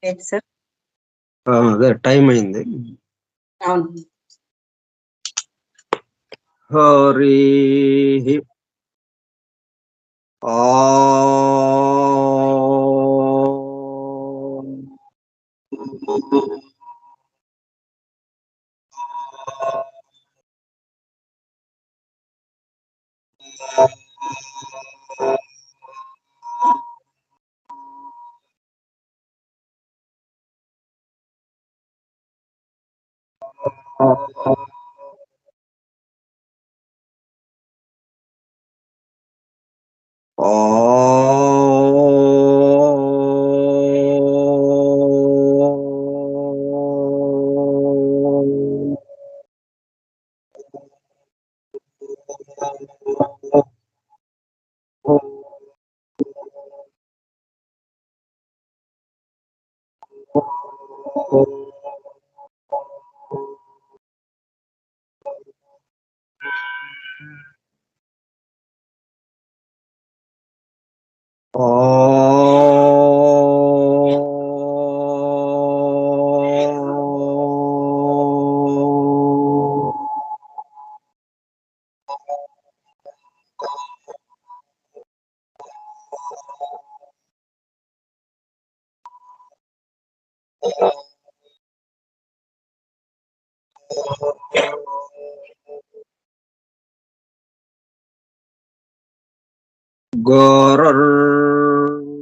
ఏంటి సార్? అదే టైం అయింది. అవును. హరి ఆ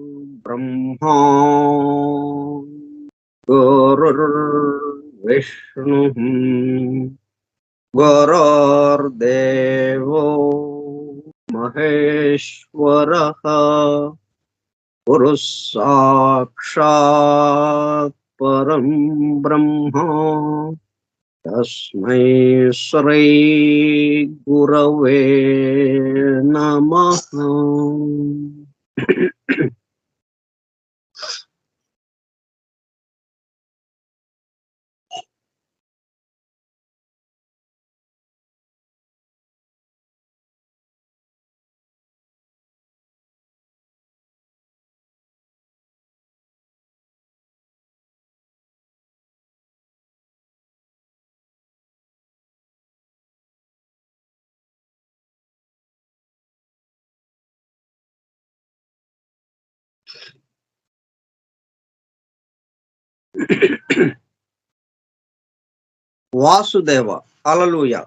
గురుర్బ్రహ్మా గురుర్విష్ణుః గురుర్దేవో మహేశ్వరః గురుః సాక్షాత్ పరం బ్రహ్మ తస్మై శ్రీ గురవే నమః. వాసుదేవ హల్లెలూయా.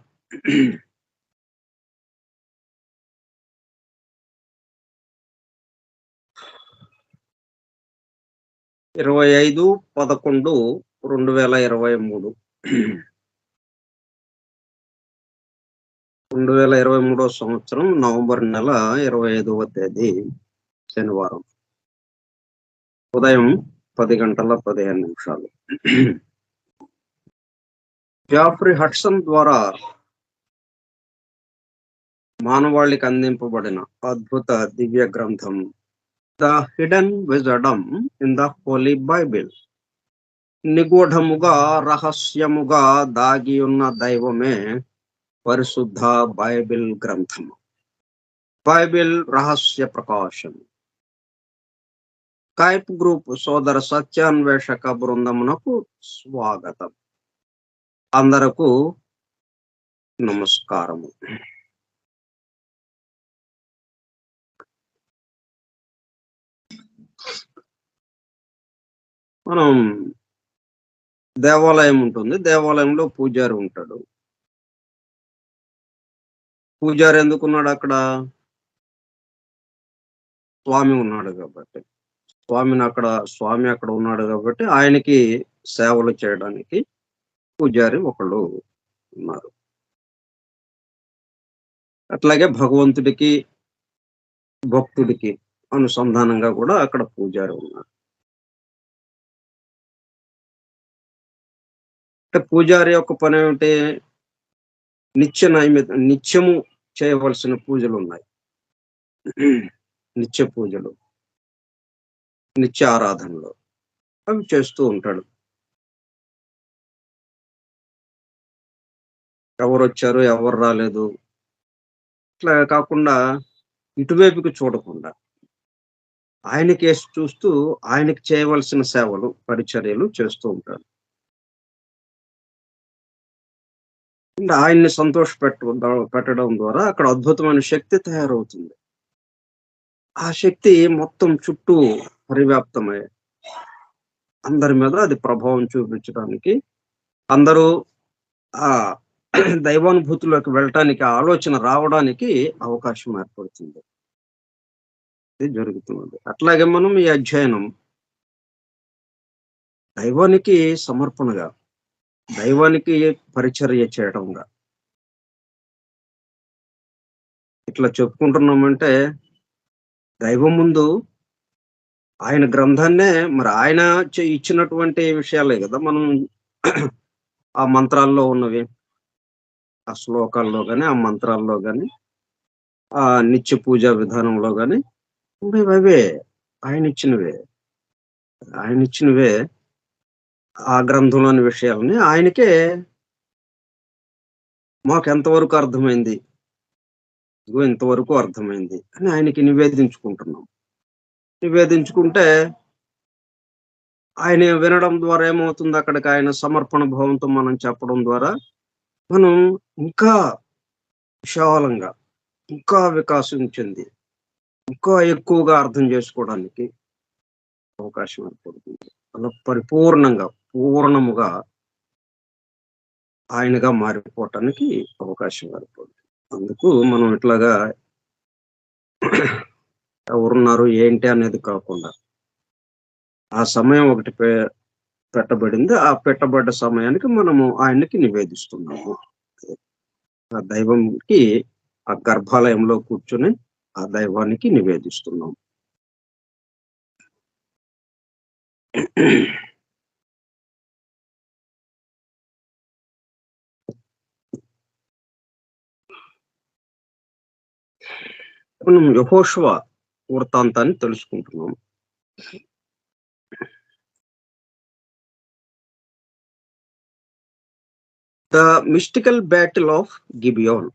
25/11/2023 2023 సంవత్సరం నవంబర్ నెల 25వ తేదీ శనివారం ఉదయం 10:15 జాఫ్రీ హడ్సన్ ద్వారా మానవాళికి అందింపబడిన అద్భుత దివ్య గ్రంథం the hidden wisdom in the holy Bible. నిగూఢముగా రహస్యముగా దాగి ఉన్న దైవమే పరిశుద్ధ బైబిల్ గ్రంథము. బైబిల్ రహస్య ప్రకాశం. స్కైప్ గ్రూప్ సోదర సత్యాన్వేషక బృందమునకు స్వాగతం. అందరకు నమస్కారము. మనం దేవాలయం ఉంటుంది, దేవాలయంలో పూజారి ఉంటాడు. పూజారి ఎందుకున్నాడు అక్కడ? స్వామి ఉన్నాడు కాబట్టి. స్వామి అక్కడ ఉన్నాడు కాబట్టి ఆయనకి సేవలు చేయడానికి పూజారి ఒకళ్ళు ఉన్నారు. అట్లాగే భగవంతుడికి భక్తుడికి అనుసంధానంగా కూడా అక్కడ పూజారి ఉన్నారు. అంటే పూజారి యొక్క పని ఏమిటి? నిత్యము చేయవలసిన పూజలు ఉన్నాయి. నిత్య పూజలు, నిత్య ఆరాధనలు అవి చేస్తూ ఉంటాడు. ఎవరు వచ్చారు ఎవరు రాలేదు ఇట్లా కాకుండా ఇటువైపుకి చూడకుండా ఆయన కేసు చూస్తూ ఆయనకి చేయవలసిన సేవలు, పరిచర్యలు చేస్తూ ఉంటాడు. అంటే ఆయన్ని పెట్టడం ద్వారా అక్కడ అద్భుతమైన శక్తి తయారవుతుంది. ఆ శక్తి మొత్తం చుట్టూ పరివ్యాప్తమై అందరి మీద అది ప్రభావం చూపించడానికి, అందరూ ఆ దైవానుభూతిలోకి వెళ్ళటానికి, ఆలోచన రావడానికి అవకాశం ఏర్పడుతుంది. ఇది జరుగుతున్నది. అట్లాగే మనం ఈ అధ్యయనం దైవానికి సమర్పణగా, దైవానికి పరిచర్య చేయడంగా ఇట్లా చెప్పుకుంటున్నామంటే, దైవం ముందు ఆయన గ్రంథాన్నే మరి ఆయన ఇచ్చినటువంటి విషయాలే గదా! మనం ఆ మంత్రాల్లో ఉన్నవి. ఆ శ్లోకాల్లో గాని, ఆ మంత్రాల్లో గాని, ఆ నిత్య పూజా విధానంలో గాని ఉండేవవే. ఆయనిచ్చినవే. ఆయనిచ్చినవే. ఆ గ్రంథంలోని విషయాలని ఆయనకే మాకెంతవరకు అర్థమైంది. ఇదిగో ఇంతవరకు అర్థమైంది అని ఆయనకి నివేదించుకుంటున్నాం. నివేదించుకుంటే ఆయన వినడం ద్వారా ఏమవుతుంది, అక్కడికి ఆయన సమర్పణ భావంతో మనం చెప్పడం ద్వారా మనం ఇంకా విశాలంగా, ఇంకా వికాసం చెంది, ఇంకా ఎక్కువగా అర్థం చేసుకోవడానికి అవకాశం ఏర్పడుతుంది. అలా పరిపూర్ణంగా, పూర్ణముగా ఆయనగా మారిపోవటానికి అవకాశం ఏర్పడుతుంది. అందుకు మనం ఇట్లాగా ఎవరున్నారు, ఏంటి అనేది కాకుండా, ఆ సమయం ఒకటి పెట్టబడింది. ఆ పెట్టబడ్డ సమయానికి మనము ఆయనకి నివేదిస్తున్నాము. ఆ దైవంకి ఆ గర్భాలయంలో కూర్చొని ఆ దైవానికి నివేదిస్తున్నాం. మనం యెహోషువ వృత్తాంతాన్ని తెలుసుకుంటున్నాం. The mystical battle of Gibeon.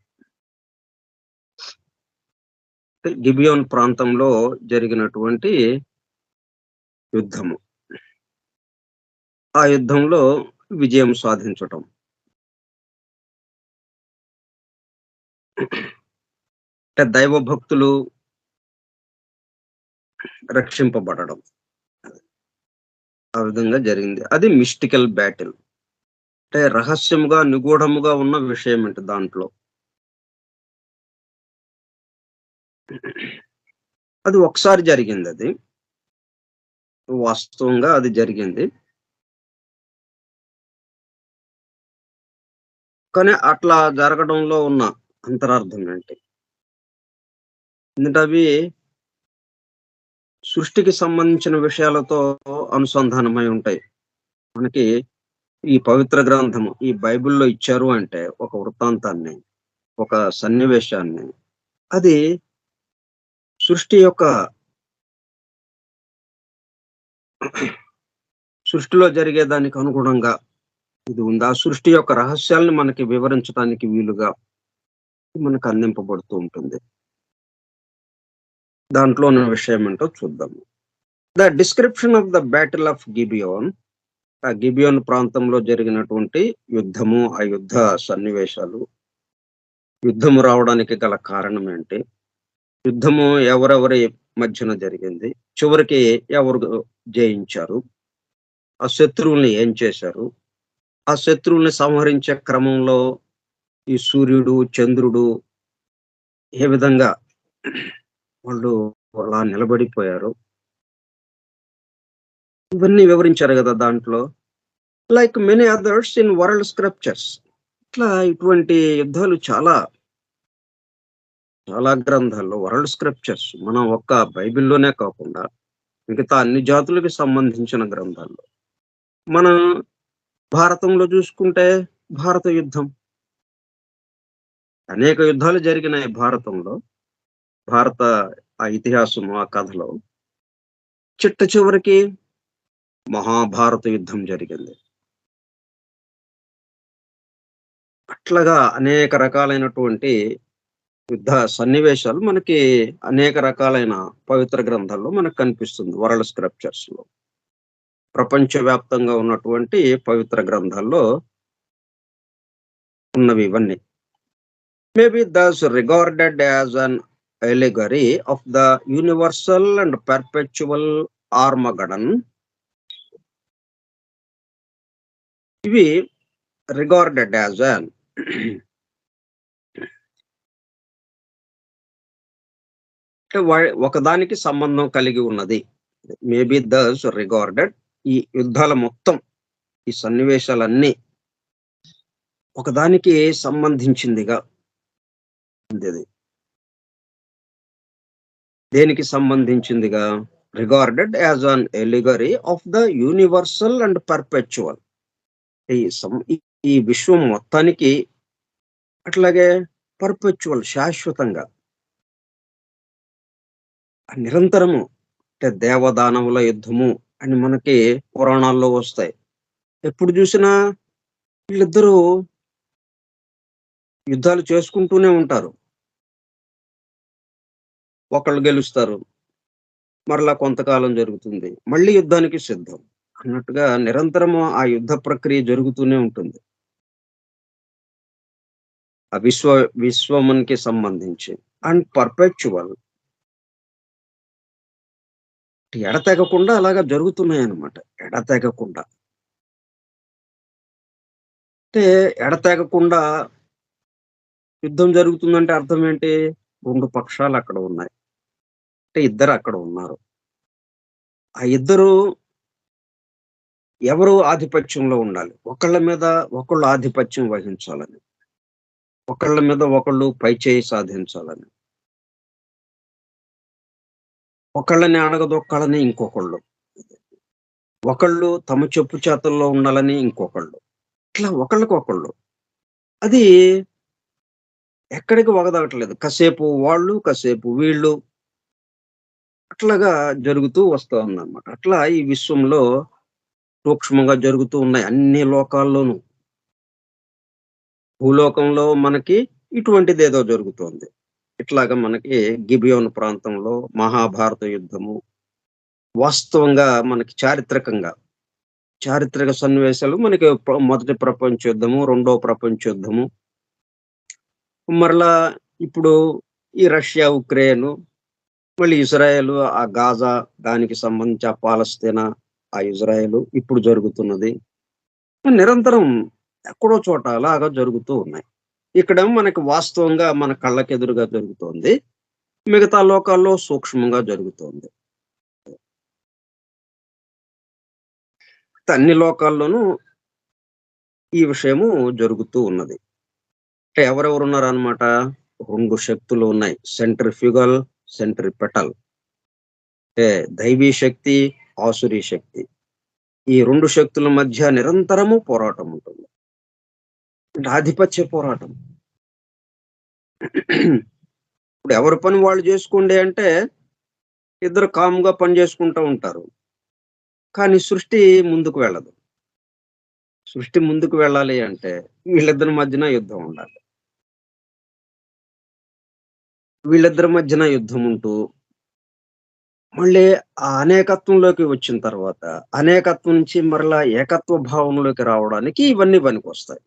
Gibeon ప్రాంతంలో జరిగినటువంటి యుద్ధము. ఆ యుద్ధంలో విజయం సాధించటం. అంటే దైవ భక్తులు రక్షింపబడడం. ఆ విధంగా జరిగింది. అది మిస్టికల్ బ్యాటిల్. అంటే రహస్యముగా, నిగూఢముగా ఉన్న విషయమేంటి దాంట్లో. అది ఒకసారి జరిగిందది. వాస్తవంగా అది జరిగింది. కానీ అట్లా జరగడంలో ఉన్న అంతరార్థం ఏంటి? ఎందుకంటే అవి సృష్టికి సంబంధించిన విషయాలతో అనుసంధానమై ఉంటాయి. మనకి ఈ పవిత్ర గ్రంథము, ఈ బైబిల్‌లో ఇచ్చారు అంటే ఒక వృత్తాంతాన్ని, ఒక సన్నివేశాన్ని, అది సృష్టి యొక్క సృష్టిలో జరిగేదానికి అనుగుణంగా ఇది ఉంది. ఆ సృష్టి యొక్క రహస్యాలను మనకి వివరించడానికి వీలుగా మనకు అందింపబడుతూ ఉంటుంది. దాంట్లో ఉన్న విషయం ఏంటో చూద్దాము. The description of the battle of Gibeon. ఆ గిబియోన్ ప్రాంతంలో జరిగినటువంటి యుద్ధము, ఆ యుద్ధ సన్నివేశాలు, యుద్ధము రావడానికి గల కారణం ఏంటి? యుద్ధము ఎవరెవరి మధ్యన జరిగింది? చివరికి ఎవరు జయించారు? ఆ శత్రువుల్ని ఏం చేశారు? ఆ శత్రువుల్ని సంహరించే క్రమంలో ఈ సూర్యుడు, చంద్రుడు ఏ విధంగా వాళ్ళు అలా నిలబడిపోయారు? ఇవన్నీ వివరించారు గదా దాంట్లో. Like many others in world scriptures. ఇట్లా ఇటువంటి యుద్ధాలు చాలా, చాలా గ్రంథాల్లో వరల్డ్ స్క్రిప్చర్స్ మనం ఒక్క బైబిల్‌లోనే కాకుండా మిగతా అన్ని జాతులకు సంబంధించిన గ్రంథాల్లో. మనం భారతంలో చూసుకుంటే భారత యుద్ధం. అనేక యుద్ధాలు జరిగినాయి భారతంలో. భారత ఆ ఇతిహాసం, ఆ కథలో. చిట్ట చివరికి మహాభారత యుద్ధం జరిగింది. అట్లాగా అనేక రకాలైనటువంటి యుద్ధ సన్నివేశాలు మనకి అనేక రకాలైన పవిత్ర గ్రంథాల్లో మనకు కనిపిస్తుంది. వరల్డ్ స్క్రిప్చర్స్ లో, ప్రపంచవ్యాప్తంగా ఉన్నటువంటి పవిత్ర గ్రంథాల్లో ఉన్నవి ఇవన్నీ. Maybe thus regarded as an allegory of the universal and perpetual Armageddon. ఇవి రిగార్డెడ్ యాజ్ అన్ ఒకదానికి సంబంధం కలిగి ఉన్నది. మేబీ దస్ రిగార్డెడ్, ఈ యుద్ధాల మొత్తం, ఈ సన్నివేశాలన్నీ ఒకదానికి సంబంధించిందిగా ఉంది. దేనికి సంబంధించిందిగా? Regarded as an allegory of the universal and perpetual. ఈ విశ్వం మొత్తానికి, అట్లాగే పర్పెచువల్, శాశ్వతంగా, నిరంతరము, అంటే దేవదానవుల యుద్ధము అని మనకి పురాణాల్లో వస్తాయి. ఎప్పుడు చూసినా వీళ్ళిద్దరూ యుద్ధాలు చేసుకుంటూనే ఉంటారు. ఒకళ్ళు గెలుస్తారు, మరలా కొంతకాలం జరుగుతుంది, మళ్ళీ యుద్ధానికి సిద్ధం అన్నట్టుగా నిరంతరము ఆ యుద్ధ ప్రక్రియ జరుగుతూనే ఉంటుంది. ఆ విశ్వమునికి సంబంధించి అండ్ పర్పెచువల్, ఎడతెగకుండా అలాగా జరుగుతున్నాయి అన్నమాట. ఎడతెగకుండా అంటే, ఎడతెగకుండా యుద్ధం జరుగుతుందంటే అర్థం ఏంటి? రెండు పక్షాలు అక్కడ ఉన్నాయి, అంటే ఇద్దరు అక్కడ ఉన్నారు. ఆ ఇద్దరు ఎవరు ఆధిపత్యంలో ఉండాలి, ఒకళ్ళ మీద ఒకళ్ళు ఆధిపత్యం వహించాలని, ఒకళ్ళ మీద ఒకళ్ళు పైచేయి సాధించాలని, ఒకళ్ళని అణగదొక్కాలని ఇంకొకళ్ళు, ఒకళ్ళు తమ చెప్పు చేతల్లో ఉండాలని ఇంకొకళ్ళు, ఇట్లా ఒకళ్ళకొకళ్ళు. అది ఎక్కడికి వగదగట్లేదు. కాసేపు వాళ్ళు, కాసేపు వీళ్ళు, అట్లాగా జరుగుతూ వస్తోందన్నమాట. అట్లా ఈ విశ్వంలో సూక్ష్మంగా జరుగుతూ ఉన్నాయి అన్ని లోకాల్లోనూ. భూలోకంలో మనకి ఇటువంటిదేదో జరుగుతోంది. ఇట్లాగా మనకి గిబియోను ప్రాంతంలో మహాభారత యుద్ధము, వాస్తవంగా మనకి చారిత్రక సన్నివేశాలు మనకి మొదటి ప్రపంచ యుద్ధము, రెండో ప్రపంచ యుద్ధము, మరలా ఇప్పుడు ఈ రష్యా ఉక్రెయిన్, మళ్ళీ ఇజ్రాయెల్ ఆ గాజా, దానికి సంబంధించి ఆ పాలస్తీనా, ఆ ఇజ్రాయెల్ ఇప్పుడు జరుగుతున్నది. నిరంతరం ఎక్కడో చోట అలాగా జరుగుతూ ఉన్నాయి. ఇక్కడేమో మనకి వాస్తవంగా మన కళ్ళకెదురుగా జరుగుతోంది, మిగతా లోకాల్లో సూక్ష్మంగా జరుగుతోంది. అన్ని లోకాల్లోనూ ఈ విషయము జరుగుతూ ఉన్నది. అంటే ఎవరెవరు ఉన్నారనమాట? రెండు శక్తులు ఉన్నాయి, సెంట్రిఫ్యూగల్, సెంట్రిపెటల్. అంటే దైవీ శక్తి, ఆసురీ శక్తి. ఈ రెండు శక్తుల మధ్య నిరంతరము పోరాటం ఉంటుంది, అంటే ఆధిపత్య పోరాటం. ఇప్పుడు ఎవరి పని వాళ్ళు చేసుకోండి అంటే ఇద్దరు కామ్గా పని చేసుకుంటూ ఉంటారు, కానీ సృష్టి ముందుకు వెళ్ళదు. సృష్టి ముందుకు వెళ్ళాలి అంటే వీళ్ళిద్దరి మధ్యన యుద్ధం ఉండాలి. వీళ్ళిద్దరి మధ్యన యుద్ధం ఉంటూ మళ్ళీ ఆ అనేకత్వంలోకి వచ్చిన తర్వాత, అనేకత్వం నుంచి మరలా ఏకత్వ భావంలోకి రావడానికి ఇవన్నీ పనికొస్తాయి.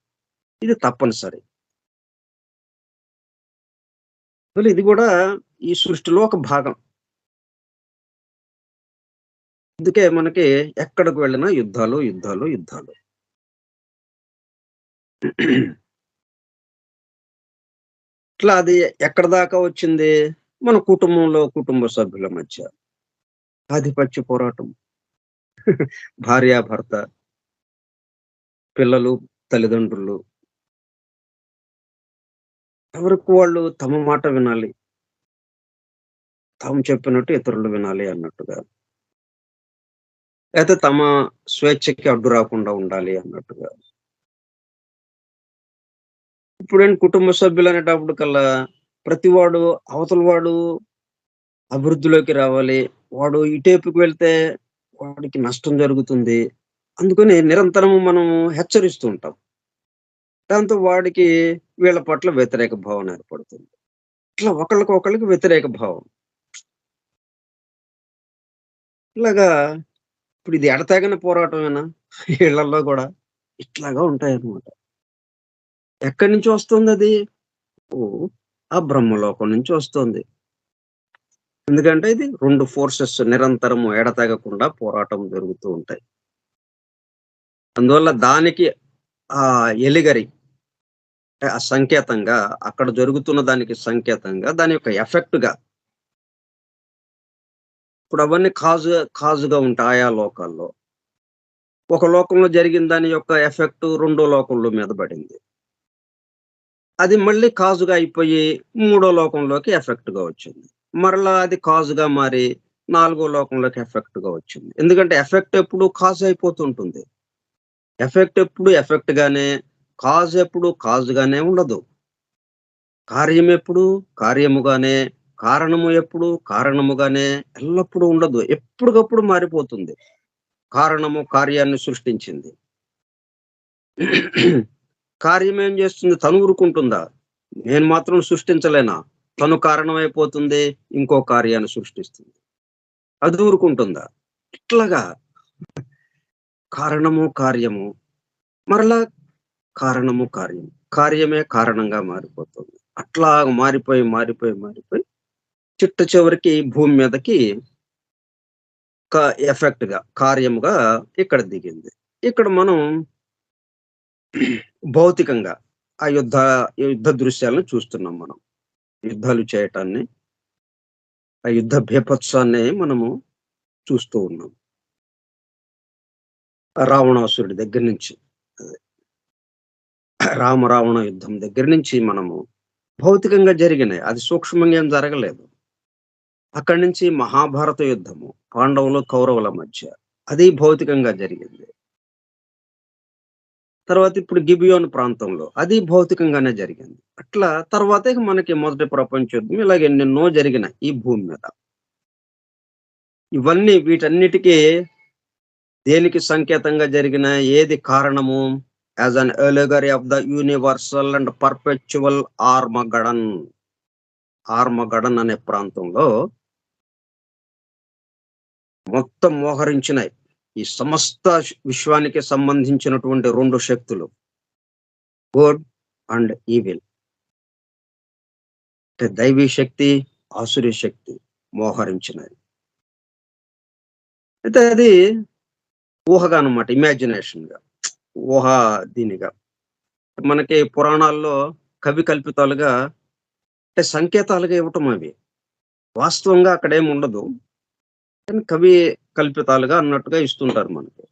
ఇది తప్పనిసరి. అసలు ఇది కూడా ఈ సృష్టిలో ఒక భాగం. అందుకే మనకి ఎక్కడికి వెళ్ళినా యుద్ధాలు, యుద్ధాలు, యుద్ధాలు. ఇట్లా అది ఎక్కడి దాకా వచ్చింది? మన కుటుంబంలో, కుటుంబ సభ్యుల మధ్య ఆధిపత్య పోరాటం. భార్యాభర్త, పిల్లలు, తల్లిదండ్రులు, ఎవరికి వాళ్ళు తమ మాట వినాలి, తాము చెప్పినట్టు ఇతరులు వినాలి అన్నట్టుగా. లేతే తమ స్వేచ్ఛకి అడ్డు రాకుండా ఉండాలి అన్నట్టుగా. ఇప్పుడేంటి, కుటుంబ సభ్యులు అనేటప్పటికల్లా ప్రతివాడు, అవతల వాడు అభివృద్ధిలోకి రావాలి, వాడు ఇటేపుకి వెళ్తే వాడికి నష్టం జరుగుతుంది. అందుకని నిరంతరము మనము హెచ్చరిస్తూ ఉంటాం. దాంతో వాడికి వీళ్ళ పట్ల వ్యతిరేక భావన ఏర్పడుతుంది. ఇట్లా ఒకళ్ళకి వ్యతిరేక భావం. ఇలాగా ఇప్పుడు ఇది ఎడతెగని పోరాటమేనా? ఇళ్ళల్లో గూడా ఇట్లాగా ఉంటాయన్నమాట. ఎక్కడి నుంచి వస్తుందది? ఓహ్! ఆ బ్రహ్మలోకం నుంచి వస్తుంది. ఎందుకంటే ఇది 2 ఫోర్సెస్ నిరంతరము ఎడతెగకుండా పోరాటం జరుగుతూ ఉంటాయి. అందువల్ల దానికి ఎలిగరి ఆ సంకేతంగా అక్కడ జరుగుతున్న దానికి సంకేతంగా దాని యొక్క ఎఫెక్ట్‌గా ఇప్పుడు అవన్నీ కాజుగా ఉంటాయి ఆయా లోకాల్లో. ఒక లోకంలో జరిగిన దాని యొక్క ఎఫెక్ట్ రెండో లోకంలో మీద పడింది. అది మళ్ళీ కాజుగా అయిపోయి మూడో లోకంలోకి ఎఫెక్ట్‌గా వచ్చింది. మరలా అది కాజుగా మారి నాలుగో లోకంలోకి ఎఫెక్ట్‌గా వచ్చింది. ఎందుకంటే ఎఫెక్ట్ ఎప్పుడు కాజ్ అయిపోతుంటుంది. ఎఫెక్ట్ ఎప్పుడు ఎఫెక్ట్‌గానే, కాజ్ ఎప్పుడు కాజ్‌గానే ఉండదు. కార్యం ఎప్పుడు కార్యముగానే, కారణము ఎప్పుడు కారణముగానే ఎల్లప్పుడూ ఉండదు. ఎప్పటికప్పుడు మారిపోతుంది. కారణము కార్యాన్ని సృష్టించింది. కార్యం ఏం చేస్తుంది? తను ఊరుకుంటుందా? నేను మాత్రం సృష్టించలేనా? తను కారణమైపోతుంది. ఇంకో కార్యాన్ని సృష్టిస్తుంది. అది ఊరుకుంటుందా? ఇట్లాగా కారణము, కార్యము మరలా కారణము, కార్యము. కార్యమే కారణంగా మారిపోతుంది. అట్లా మారిపోయి చిట్ట చివరికి భూమి మీదకి క ఎఫెక్ట్‌గా, కార్యముగా ఇక్కడ దిగింది. ఇక్కడ మనం భౌతికంగా ఆ యుద్ధ దృశ్యాలను చూస్తున్నాం మనం. యుద్ధాలు చేయటాన్ని, ఆ యుద్ధ బీభత్సాన్ని మనము చూస్తూ ఉన్నాం. రావణాసురుడి దగ్గర నుంచి. అదే రావణ యుద్ధం దగ్గర నుంచి మనము భౌతికంగా జరిగినాయి. అది సూక్ష్మంగా ఏం జరగలేదు. అక్కడి నుంచి మహాభారత యుద్ధము. పాండవులు, కౌరవుల మధ్య. అది భౌతికంగా జరిగింది. తర్వాత ఇప్పుడు గిబియోన్ ప్రాంతంలో. అది భౌతికంగానే జరిగింది. అట్లా తర్వాత ఇక మనకి మొదటి ప్రపంచ యుద్ధం ఇలాగ ఎన్నెన్నో జరిగినాయి ఈ భూమి మీద. ఇవన్నీ వీటన్నిటికి దేనికి సంకేతంగా జరిగినాయి? ఏది కారణము? As an allegory of the universal and perpetual Armageddon. Armageddon అనే ప్రాంతంలో మొత్తం మోహరించినాయి. ఈ సమస్త విశ్వానికి సంబంధించినటువంటి 2 శక్తులు. Good and evil. అంటే దైవీ శక్తి, ఆసురీ శక్తి మోహరించినాయి. అయితే అది ఊహగా అన్నమాట. ఇమాజినేషన్‌గా. ఊహా దీనిగా. మనకి పురాణాల్లో కవి కల్పితాలుగా అంటే సంకేతాలుగా ఇవ్వటం అవి. వాస్తవంగా అక్కడేమి ఉండదు. కానీ కవి కల్పితాలుగా అన్నట్టుగా ఇస్తుంటారు మనకి.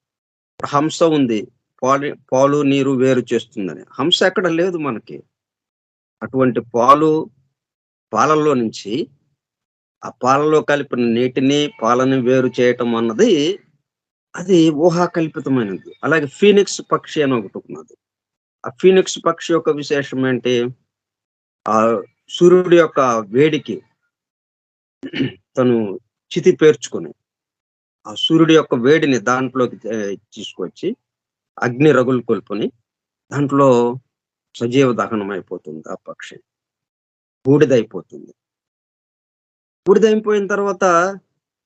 హంస ఉంది. పాలు, నీరు వేరు చేస్తుందని. హంస ఎక్కడ లేదు మనకి. అటువంటి పాలల్లో నుంచి ఆ పాలలో కలిపిన నీటిని, పాలని వేరు చేయటం అన్నది అది ఊహా కల్పితమైనది. అలాగే ఫీనిక్స్ పక్షి అని ఒకటున్నది. ఆ ఫీనిక్స్ పక్షి యొక్క విశేషం ఏంటి? సూర్యుడి యొక్క వేడికి తను చితి పేర్చుకొని, ఆ సూర్యుడి యొక్క వేడిని దాంట్లోకి తీసుకొచ్చి అగ్ని రగులు కొల్పుని దాంట్లో సజీవ దహనం అయిపోతుంది ఆ పక్షి. బూడిదయిపోతుంది. బూడిదయిపోయిన తర్వాత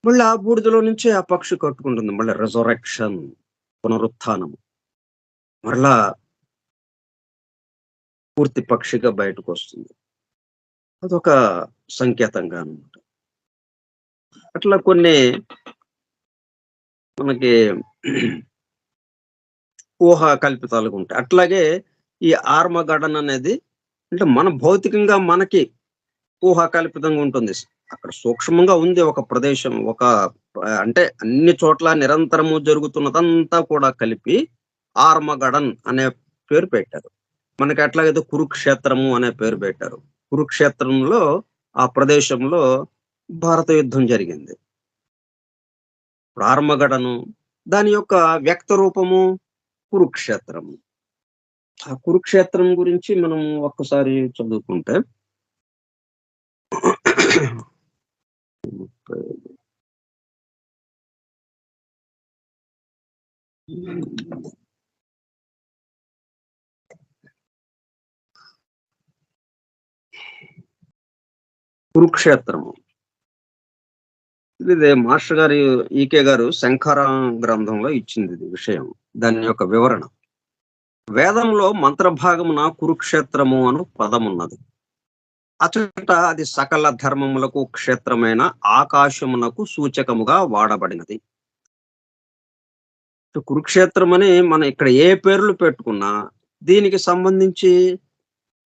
మళ్ళీ ఆ బూడిదలో నుంచే ఆ పక్షి కట్టుకుంటుంది. మళ్ళీ రిజరెక్షన్ పునరుత్థానం. మరలా పూర్తి పక్షిగా బయటకొస్తుంది. అదొక సంకేతంగా అన్నమాట. అట్లా కొన్ని మనకి ఊహా కల్పితాలుగుంటాయి. అట్లాగే ఈ ఆర్మగడన్ అనేది అంటే మన భౌతికంగా మనకి ఊహా కల్పితంగా ఉంటుంది. అక్కడ సూక్ష్మంగా ఉంది ఒక ప్రదేశం. అంటే అన్ని చోట్ల నిరంతరము జరుగుతున్నదంతా కూడా కలిపి ఆర్మగడన్ అనే పేరు పెట్టారు. మనకి అట్లాగైతే కురుక్షేత్రము అనే పేరు పెట్టారు. కురుక్షేత్రంలో ఆ ప్రదేశంలో భారత యుద్ధం జరిగింది. ఇప్పుడు ఆర్మగడను దాని యొక్క వ్యక్త రూపము కురుక్షేత్రము. ఆ కురుక్షేత్రం గురించి మనం ఒక్కసారి చదువుకుంటే 30 కురుక్షేత్రము. ఇది మాస్టర్ గారు ఈకే గారు శంఖార గ్రంథంలో ఇచ్చింది ఇది విషయం. దాని యొక్క వివరణ. వేదంలో మంత్రభాగమున కురుక్షేత్రము అను పదమున్నది. అచట అది సకల ధర్మములకు క్షేత్రమైన ఆకాశమునకు సూచకముగా వాడబడినది. కురుక్షేత్రం అని మనం ఇక్కడ ఏ పేర్లు పెట్టుకున్నా దీనికి సంబంధించి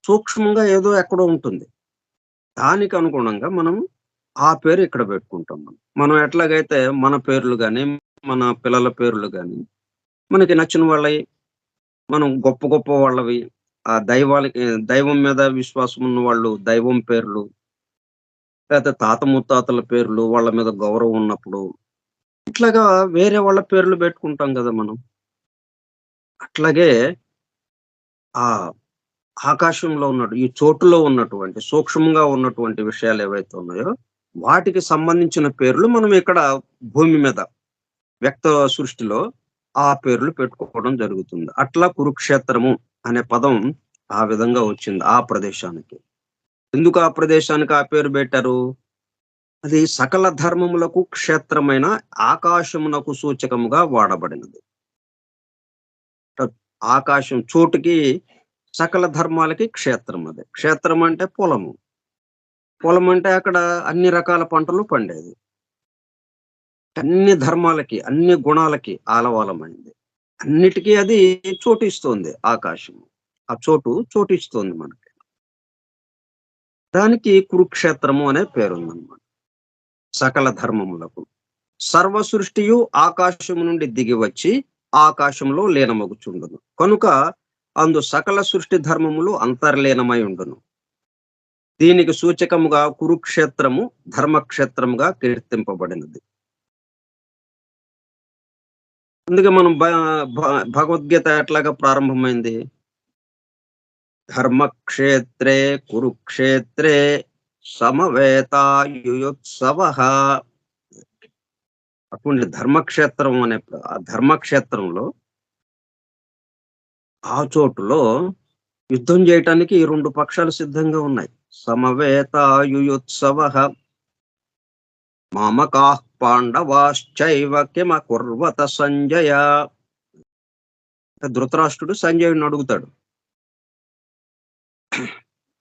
సూక్ష్మంగా ఏదో ఎక్కడో ఉంటుంది. దానికి అనుగుణంగా మనం ఆ పేరు ఇక్కడ పెట్టుకుంటాం. మనం ఎట్లాగైతే మన పేర్లు గాని, మన పిల్లల పేర్లు గాని, మనకి నచ్చిన వాళ్ళవి, మనం గొప్ప గొప్ప వాళ్ళవి, ఆ దైవం మీద విశ్వాసం ఉన్న వాళ్ళు దైవం పేర్లు, లేకపోతే తాత ముత్తాతల పేర్లు, వాళ్ళ మీద గౌరవం ఉన్నప్పుడు ఇట్లాగా వేరే వాళ్ళ పేర్లు పెట్టుకుంటాం కదా మనం. అట్లాగే ఆ ఆకాశంలో ఉన్నట్టు ఈ చోటులో ఉన్నటువంటి సూక్ష్మంగా ఉన్నటువంటి విషయాలు ఏవైతే ఉన్నాయో వాటికి సంబంధించిన పేర్లు మనం ఇక్కడ భూమి మీద వ్యక్త సృష్టిలో ఆ పేర్లు పెట్టుకోవడం జరుగుతుంది. అట్లా కురుక్షేత్రము అనే పదం ఆ విధంగా వచ్చింది ఆ ప్రదేశానికి. ఎందుకు ఆ ప్రదేశానికి ఆ పేరు పెట్టారు? అది సకల ధర్మములకు క్షేత్రమైన ఆకాశమునకు సూచకముగా వాడబడినది. ఆకాశం చోటుకి సకల ధర్మాలకి క్షేత్రం అది. క్షేత్రం అంటే పొలము. పొలం అంటే అక్కడ అన్ని రకాల పంటలు పండేది. అన్ని ధర్మాలకి, అన్ని గుణాలకి ఆలవాలమైంది. అన్నిటికీ అది చోటిస్తోంది ఆకాశం. ఆ చోటిస్తోంది మనకి. దానికి కురుక్షేత్రము అనే పేరుందన్నమాట. సకల ధర్మములకు. సర్వ సృష్టియు ఆకాశము నుండి దిగి వచ్చి ఆకాశంలో లీనమగుచుండును. కనుక అందు సకల సృష్టి ధర్మములు అంతర్లీనమై ఉండును. దీనికి సూచకముగా కురుక్షేత్రము ధర్మక్షేత్రముగా కీర్తింపబడినది. అందుకే మనం భగవద్గీత ఎట్లాగా ప్రారంభమైంది? ధర్మక్షేత్రే కురుక్షేత్రే సమవేతాయుయోత్సవ. అటువంటి ధర్మక్షేత్రం అనే ఆ ధర్మక్షేత్రంలో ఆ చోటులో యుద్ధం చేయటానికి ఈ రెండు పక్షాలు సిద్ధంగా ఉన్నాయి. సమవేతాయుయోత్సవ మామకాః పాండవాశ్చైవ కిమ కుర్వత సంజయ. ధృతరాష్ట్రుడు సంజయుడిని అడుగుతాడు.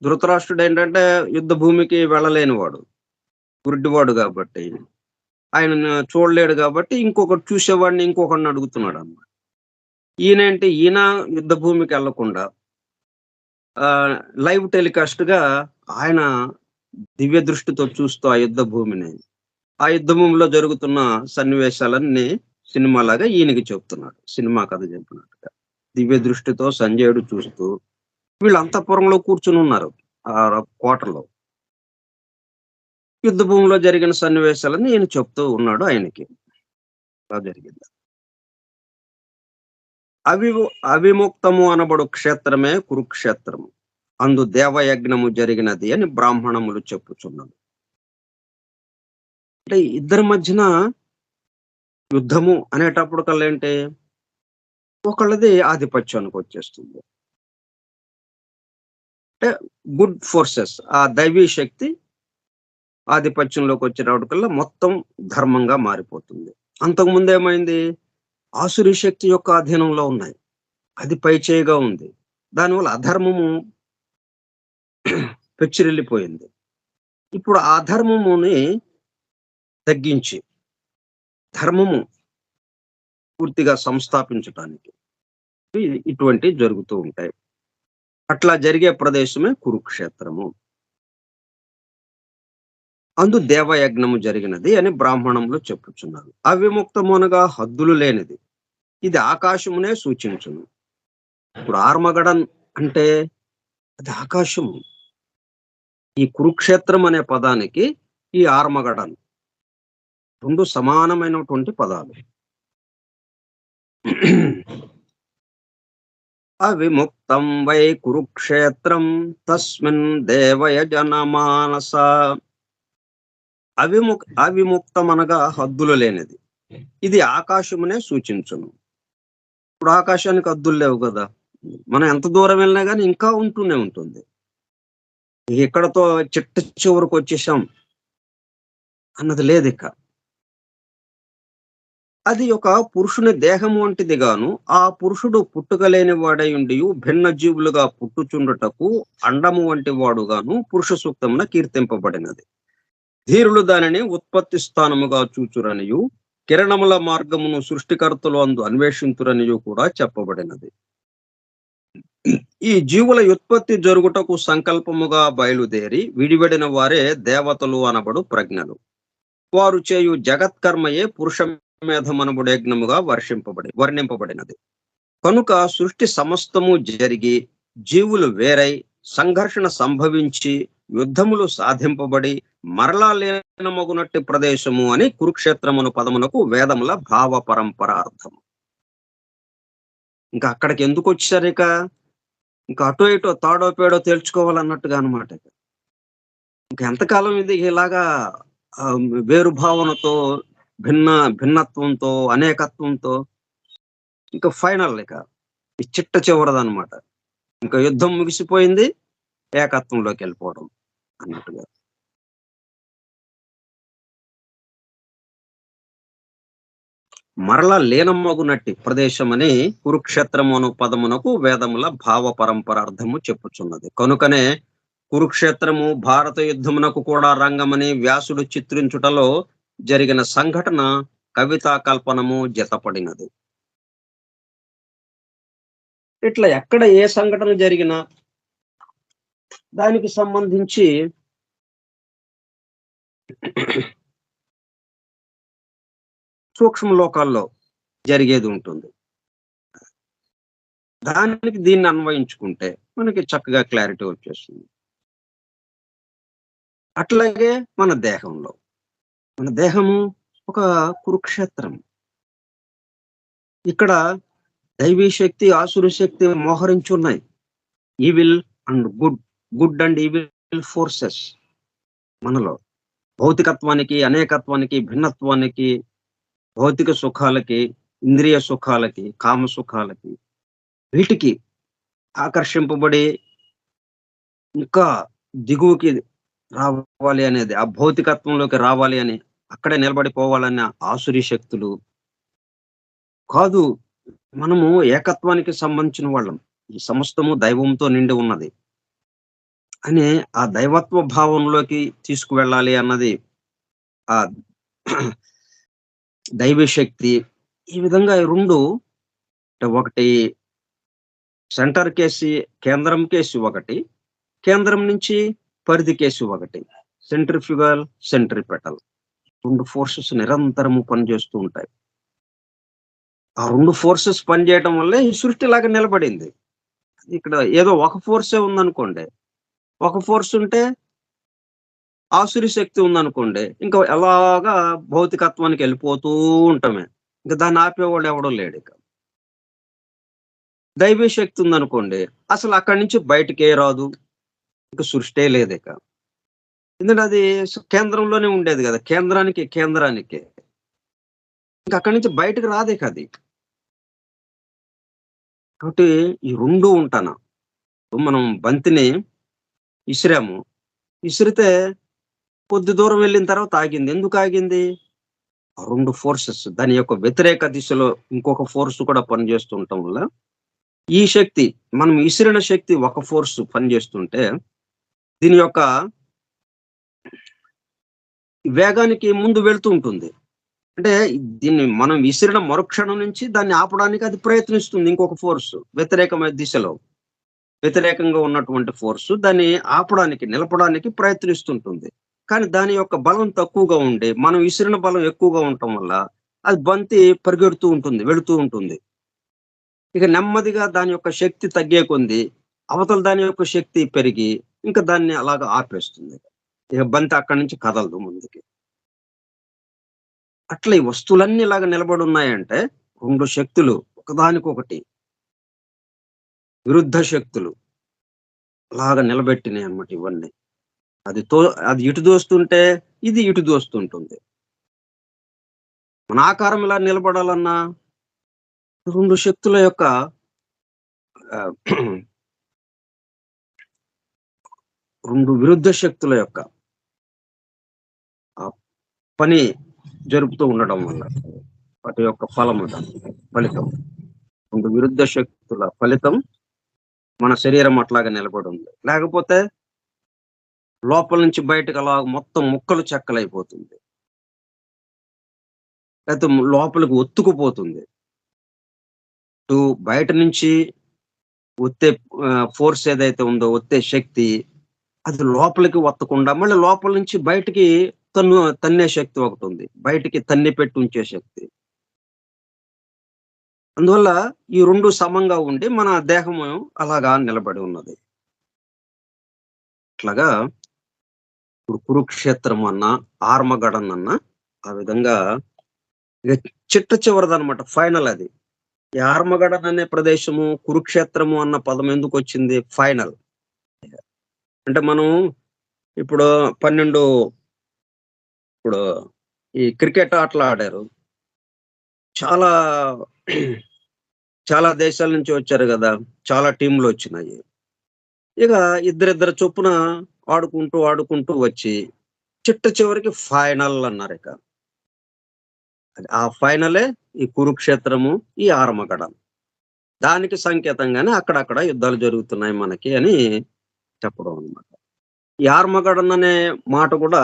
ధృతరాష్ట్రుడు ఏంటంటే యుద్ధ భూమికి వెళ్ళలేనివాడు, గుడ్డివాడు కాబట్టి, ఆయన చూడలేడు కాబట్టి ఇంకొకటి చూసేవాడిని ఇంకొకడిని అడుగుతున్నాడు అన్నమాట. ఈయన యుద్ధ భూమికి వెళ్లకుండా లైవ్ టెలికాస్ట్ గా ఆయన దివ్య దృష్టితో చూస్తూ ఆ యుద్ధ భూమిని, ఆ యుద్ధ భూమిలో జరుగుతున్న సన్నివేశాలన్నీ సినిమాలాగా ఈయనకి చెప్తున్నాడు. సినిమా కథ చెప్పినట్టుగా దివ్య దృష్టితో సంజయుడు చూస్తూ వీళ్ళు అంతఃపురంలో కూర్చుని ఉన్నారు. ఆ కోటలో యుద్ధ భూమిలో జరిగిన సన్నివేశాలని ఈయన చెప్తూ ఉన్నాడు ఆయనకి. అలా జరిగింది. అవిముక్తము అనబడు క్షేత్రమే కురుక్షేత్రము. అందు దేవయజ్ఞము జరిగినది అని బ్రాహ్మణములు చెప్పుచున్నారు. అంటే ఇద్దరి మధ్యన యుద్ధము అనేటప్పుడు కల్లా ఏంటి, ఒకళ్ళది ఆధిపత్యానికి వచ్చేస్తుంది. అంటే గుడ్ ఫోర్సెస్, ఆ దైవీ శక్తి ఆధిపత్యంలోకి వచ్చేటప్పటికల్లా మొత్తం ధర్మంగా మారిపోతుంది. అంతకుముందు ఏమైంది, ఆసురి శక్తి యొక్క అధీనంలో ఉన్నాయి, అది పైచేయిగా ఉంది. దానివల్ల అధర్మము పెచ్చిరెళ్ళిపోయింది. ఇప్పుడు ఆ ధర్మముని తగ్గించి ధర్మము పూర్తిగా సంస్థాపించటానికి ఇటువంటి జరుగుతూ ఉంటాయి. అట్లా జరిగే ప్రదేశమే కురుక్షేత్రము. అందు దేవయజ్ఞము జరిగినది అని బ్రాహ్మణంలో చెప్పుచున్నారు. అవిముక్తము అనగా హద్దులు లేనిది. ఇది ఆకాశమునే సూచించును. ఇప్పుడు ఆర్మగడన్ అంటే అది ఆకాశము. ఈ కురుక్షేత్రం అనే పదానికి ఈ ఆర్మగడన్ రెండు సమానమైనటువంటి పదాలు. అవిముక్తం వై కురుక్షేత్రం తస్మిన్ దేవయజన మానస. అవిముక్తం అనగా హద్దులు లేనిది. ఇది ఆకాశమునే సూచించును. ఇప్పుడు ఆకాశానికి హద్దులు లేవు కదా, మనం ఎంత దూరం వెళ్ళినా కానీ ఇంకా ఉంటూనే ఉంటుంది. ఇక్కడతో చిట్ట చివరికి వచ్చేసాం అన్నది లేదు ఇక. అది ఒక పురుషుని దేహం వంటిది గాను, ఆ పురుషుడు పుట్టుకలేని వాడై ఉండియు భిన్న జీవులుగా పుట్టుచుండుటకు అండము వంటి వాడుగాను పురుష సూక్తమున కీర్తింపబడినది. ధీరులు దానిని ఉత్పత్తి స్థానముగా చూచురనియు కిరణముల మార్గమును సృష్టికర్తలు అందు అన్వేషింతురనియు కూడా చెప్పబడినది. ఈ జీవుల ఉత్పత్తి జరుగుటకు సంకల్పముగా బయలుదేరి విడివడిన వారే దేవతలు అనబడు ప్రజ్ఞలు. వారు చేయు జగత్కర్మయే పురుష మేధమనబడు యజ్ఞముగా వర్ణింపబడినది. కనుక సృష్టి సమస్తము జరిగి జీవులు వేరై సంఘర్షణ సంభవించి యుద్ధములు సాధింపబడి మరలా లేనమగునట్టి ప్రదేశము అని కురుక్షేత్రమును పదమునకు వేదముల భావ పరంపర అర్థము. ఇంకా అక్కడికి ఎందుకు వచ్చారు ఇక? ఇంకా అటో ఇటో తాడో పేడో తేల్చుకోవాలన్నట్టుగా అనమాట. ఇంకా ఎంతకాలం ఇది ఇలాగా వేరు భావనతో, భిన్నత్వంతో, అనేకత్వంతో, ఇంకా ఫైనల్ ఇక ఈ చిట్ట చివరదనమాట. ఇంకా యుద్ధం ముగిసిపోయింది, ఏకత్వంలోకి వెళ్ళిపోవడం అన్నట్టుగా. మరలా లీనమగునట్టి ప్రదేశం అని కురుక్షేత్రమును పదమునకు వేదముల భావ పరంపర అర్థము చెప్పుచున్నది. కనుకనే కురుక్షేత్రము భారత యుద్ధమునకు కూడా రంగమని వ్యాసుడు చిత్రించుటలో జరిగిన సంఘటన కవితా కల్పనము జతపడినది. ఇట్లా ఎక్కడ ఏ సంఘటన జరిగినా దానికి సంబంధించి సూక్ష్మ లోకాల్లో జరిగేది ఉంటుంది. దానికి దీన్ని అన్వయించుకుంటే మనకి చక్కగా క్లారిటీ వచ్చేస్తుంది. అట్లాగే మన దేహము ఒక కురుక్షేత్రం. ఇక్కడ దైవీ శక్తి, ఆసురు శక్తి మోహరించున్నాయి. Evil and good and evil forces మనలో. భౌతికత్వానికి, అనేకత్వానికి, భిన్నత్వానికి, భౌతిక సుఖాలకి, ఇంద్రియ సుఖాలకి, కామ సుఖాలకి, వీటికి ఆకర్షింపబడి ఇంకా దిగువకి రావాలి అనేది, ఆ భౌతికత్వంలోకి రావాలి అని, అక్కడే నిలబడిపోవాలన్న ఆసురి శక్తులు కాదు. మనము ఏకత్వానికి సంబంధించిన వాళ్ళం. ఈ సమస్తము దైవంతో నిండి ఉన్నది అని ఆ దైవత్వ భావంలోకి తీసుకువెళ్ళాలి అన్నది ఆ దైవ శక్తి. ఈ విధంగా రెండు, ఒకటి సెంటర్ కేసి, కేంద్రం కేసి ఒకటి, కేంద్రం నుంచి పరిధి కేసి ఒకటి, సెంట్రిఫ్యూగల్, సెంట్రిపెటల్, రెండు ఫోర్సెస్ నిరంతరము పనిచేస్తూ ఉంటాయి. ఆ రెండు ఫోర్సెస్ పనిచేయడం వల్లే ఈ సృష్టి లాగా నిలబడింది. ఇక్కడ ఏదో ఒక ఫోర్సే ఉందనుకోండి, ఒక ఫోర్స్ ఉంటే ఆసురి శక్తి ఉందనుకోండి, ఇంకా ఎలాగా భౌతికత్వానికి వెళ్ళిపోతూ ఉంటామే. ఇంకా దాన్ని ఆపేవాడు ఎవడో లేడు. ఇక దైవీ శక్తి ఉందనుకోండి, అసలు అక్కడి నుంచి బయటకే రాదు, ఇంకా సృష్టే లేదు ఇక. ఎందుకంటే అది కేంద్రంలోనే ఉండేది కదా, కేంద్రానికి ఇంకా అక్కడి నుంచి బయటకు రాదే కదా. కాబట్టి ఈ రెండు ఉంటాను. మనం బంతిని ఇసిరాము, ఇసిరితే కొద్ది దూరం వెళ్ళిన తర్వాత ఆగింది. ఎందుకు ఆగింది? ఆ రెండు ఫోర్సెస్ దాని యొక్క వ్యతిరేక దిశలో ఇంకొక ఫోర్స్ కూడా పనిచేస్తూ ఉండటం వల్ల ఈ శక్తి, మనం ఇసిరిన శక్తి ఒక ఫోర్స్ పనిచేస్తుంటే దీని యొక్క వేగానికి ముందు వెళ్తూ ఉంటుంది. అంటే దీన్ని మనం విసిరిన మరుక్షణం నుంచి దాన్ని ఆపడానికి అది ప్రయత్నిస్తుంది. ఇంకొక ఫోర్స్ వ్యతిరేకమైన దిశలో, వ్యతిరేకంగా ఉన్నటువంటి ఫోర్సు దాన్ని ఆపడానికి, నిలపడానికి ప్రయత్నిస్తుంటుంది. కానీ దాని యొక్క బలం తక్కువగా ఉండి మనం విసిరిన బలం ఎక్కువగా ఉండటం వల్ల అది బంతి పరిగెడుతూ ఉంటుంది, వెళుతూ ఉంటుంది. ఇక నెమ్మదిగా దాని యొక్క శక్తి తగ్గే కొంది అవతల దాని యొక్క శక్తి పెరిగి ఇంకా దాన్ని అలాగా ఆపేస్తుంది. ఇక బంతి అక్కడి నుంచి కదలదు ముందుకి. అట్లా ఈ వస్తువులన్నీ ఇలాగా నిలబడి ఉన్నాయంటే రెండు శక్తులు ఒకదానికొకటి విరుద్ధ శక్తులు అలాగా నిలబెట్టినాయి అన్నమాట ఇవన్నీ. అది ఇటు దోస్తుంటే ఇది ఇటు దోస్తుంటుంది. మన ఆకారం ఇలా నిలబడాలన్నా రెండు శక్తుల యొక్క 2 విరుద్ధ శక్తుల యొక్క ఆ పని జరుపుతూ ఉండడం వల్ల వాటి యొక్క ఫలితం 2 విరుద్ధ శక్తుల ఫలితం మన శరీరం అట్లాగా నిలబడి ఉంది. లేకపోతే లోపల నుంచి బయటకు అలా మొత్తం ముక్కలు చెక్కలైపోతుంది. లేతే లోపలికి ఒత్తుకుపోతుంది. ఇటు బయట నుంచి ఒత్తే ఫోర్స్ ఏదైతే ఉందో, ఒత్తే శక్తి అది లోపలికి ఒత్తకుండా మళ్ళీ లోపల నుంచి బయటికి తన్నే శక్తి ఒకటుంది. బయటికి తన్ని పెట్టి ఉంచే శక్తి. అందువల్ల ఈ 2 సమంగా ఉండి మన దేహము అలాగా నిలబడి ఉన్నది. అట్లాగా ఇప్పుడు కురుక్షేత్రం అన్నా, ఆర్మగడన్ అన్నా ఆ విధంగా ఇక చిట్ట చివరిదనమాట ఫైనల్ అది. ఈ ఆర్మగడన్ అనే ప్రదేశము, కురుక్షేత్రము అన్న పదం ఎందుకొచ్చింది? ఫైనల్. అంటే మనం ఇప్పుడు 12 ఇప్పుడు ఈ క్రికెట్ ఆటలు ఆడారు. చాలా చాలా దేశాల నుంచి వచ్చారు గదా! చాలా టీమ్‌లొచ్చినాయి. ఇక ఇద్దరిద్దరు చొప్పున ఆడుకుంటూ వచ్చి చిట్ట చివరికి ఫైనల్ అన్నారిక. ఆ ఫైనలే ఈ కురుక్షేత్రము, ఈ ఆర్మగడం. దానికి సంకేతంగానే అక్కడక్కడ యుద్ధాలు జరుగుతున్నాయి మనకి అని చెప్పడం అన్నమాట. ఈ ఆర్మగడన్ అనే మాట కూడా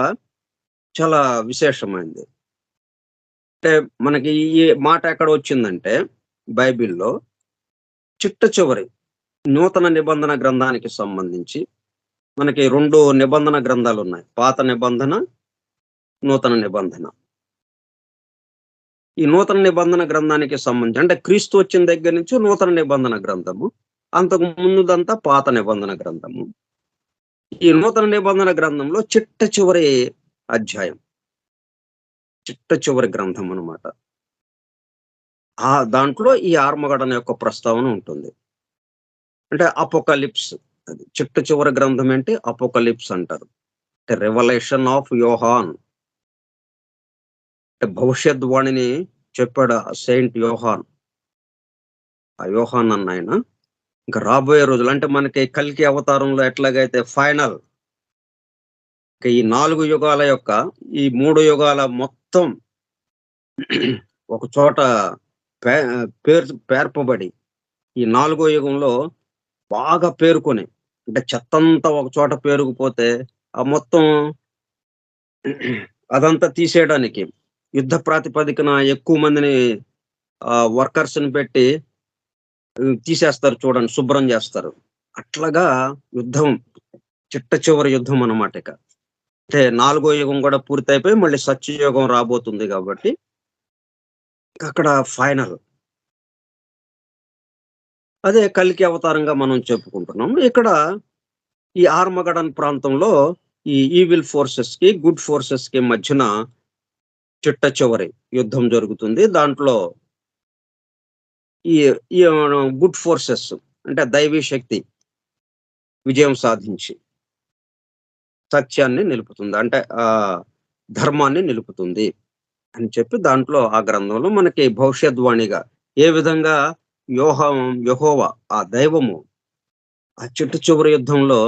చాలా విశేషమైనది. అంటే మనకి ఈ మాట ఎక్కడ వచ్చిందంటే బైబిల్‌లో చిట్ట చివరి నూతన నిబంధన గ్రంథానికి సంబంధించి మనకి 2 నిబంధన గ్రంథాలున్నాయి. పాత నిబంధన, నూతన నిబంధన. ఈ నూతన నిబంధన గ్రంథానికి సంబంధించి అంటే క్రీస్తు వచ్చిన దగ్గర నుంచి నూతన నిబంధన గ్రంథము. అంతకు ముందుదంతా పాత నిబంధన గ్రంథము. ఈ నూతన నిబంధన గ్రంథంలో చిట్ట చివరి అధ్యాయం. చిట్ట చివరి గ్రంథం అన్నమాట. దాంట్లో ఈ ఆర్మగడన్ యొక్క ప్రస్తావన ఉంటుంది. అంటే అపోకలిప్స్ అది. చిట్ట చివరి గ్రంథం ఏంటి? అపోకలిప్స్ అంటారు. అంటే రివల్యూషన్ ఆఫ్ యోహాన్. అంటే భవిష్యత్ వాణిని చెప్పాడు సెయింట్ యోహాన్. ఆ యోహాన్ అన్నాయన ఇంకా రాబోయే రోజులు అంటే మనకి కల్కి అవతారంలో ఎట్లాగైతే ఫైనల్ ఈ 4 యుగాల యొక్క ఈ 3 యుగాల మొత్తం ఒక చోట పే పేర్పబడి ఈ 4గో యుగంలో బాగా పేరుకొని అంటే చెత్తంతా ఒక చోట పేరుకుపోతే ఆ మొత్తం అదంతా తీసేయడానికి యుద్ధ ప్రాతిపదికన ఎక్కువ మందిని వర్కర్స్‌ని పెట్టి తీసేస్తారు చూడండి. శుభ్రం చేస్తారు. అట్లాగా యుద్ధం చిట్ట చివరి యుద్ధం అన్నమాట ఇక. అంటే 4గో యుగం కూడా పూర్తయిపోయి మళ్ళీ సత్యయుగం రాబోతుంది కాబట్టి అక్కడ ఫైనల్. అదే కల్కి అవతారంగా మనం చెప్పుకుంటున్నాం. ఇక్కడ ఈ ఆర్మగడన్ ప్రాంతంలో ఈ ఈవిల్ ఫోర్సెస్‌కి, గుడ్ ఫోర్సెస్‌కి మధ్యన చిట్ట చివరి యుద్ధం జరుగుతుంది. దాంట్లో ఈ ఈ గుడ్ ఫోర్సెస్ అంటే దైవీ శక్తి విజయం సాధించి సత్యాన్ని నిలుపుతుంది. అంటే ధర్మాన్ని నిలుపుతుంది అని చెప్పి దాంట్లో ఆ గ్రంథంలో మనకి భవిష్యద్వాణిగా ఏ విధంగా యెహోవా ఆ దైవము ఆ చిట్ట చివరి యుద్ధంలో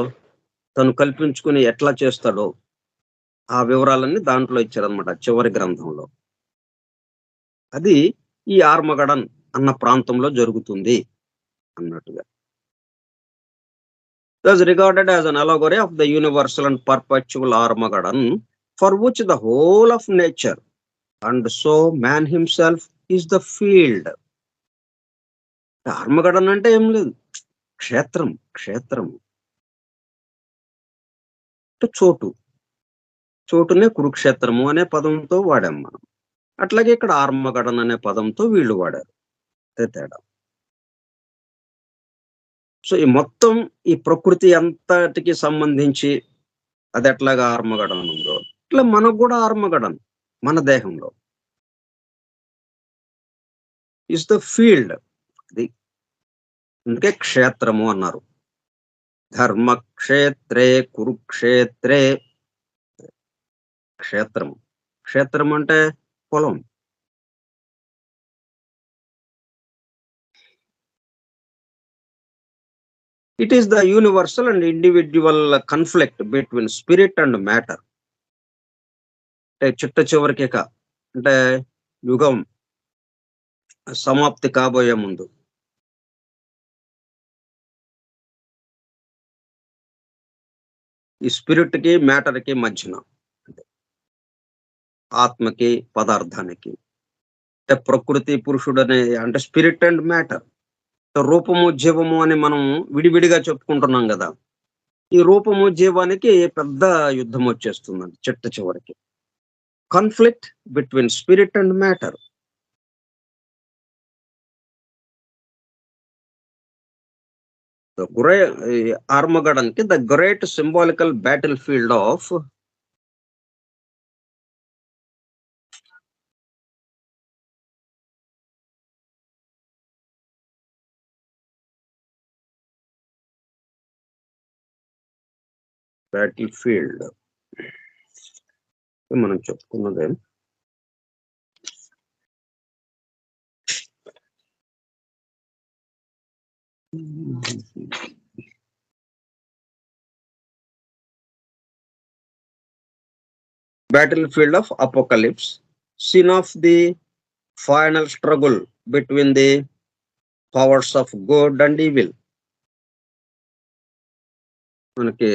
తను కల్పించుకుని ఎట్లా చేస్తాడో ఆ వివరాలన్నీ దాంట్లో ఇచ్చారన్నమాట చివరి గ్రంథంలో. అది ఈ ఆర్మగడన్ అన్న ప్రాంతంలో జరుగుతుంది అన్నట్టుగా. Was regarded as an allegory of the universal and perpetual Armageddon, for which the whole of nature and so man himself is the field. ఆర్మగడన్ అంటే ఏం లేదు. క్షేత్రం. అంటే చోటునే కురుక్షేత్రము అనే పదంతో వాడాం మనం. అట్లాగే ఇక్కడ ఆర్మగడన్ అనే పదంతో వీళ్ళు వాడారు. అంతే తేడా. సో ఈ మొత్తం ఈ ప్రకృతి అంతటికి సంబంధించి అది ఎట్లాగా ఆర్మగడన్ ఉందో ఇట్లా మనకు కూడా ఆర్మగడన్ మన దేహంలో ఇస్ ద ఫీల్డ్. అది అందుకే క్షేత్రము అన్నారు. ధర్మక్షేత్రే కురుక్షేత్రే క్షేత్రం అంటే పొలం. It is the universal and individual conflict between spirit and matter. అంటే చిట్ట చివరికి అంటే యుగం సమాప్తి కాబోయే ముందు ఈ స్పిరిట్ కి మ్యాటర్ కి మధ్యన, ఆత్మకి పదార్థానికి, అంటే ప్రకృతి పురుషుడు అనే, అంటే స్పిరిట్ అండ్ మ్యాటర్, రూపము జీవము అని మనం విడివిడిగా చెప్పుకుంటున్నాం కదా. ఈ రూపము జీవానికి పెద్ద యుద్ధం వచ్చేస్తుందండి చిట్ట చివరికి. Conflict between spirit and matter. Armageddon కి the great symbolical battle field of battle field మనం చెప్పుకున్నదే. Battlefield of Apocalypse, scene of the final struggle between the powers of good and evil. మనకి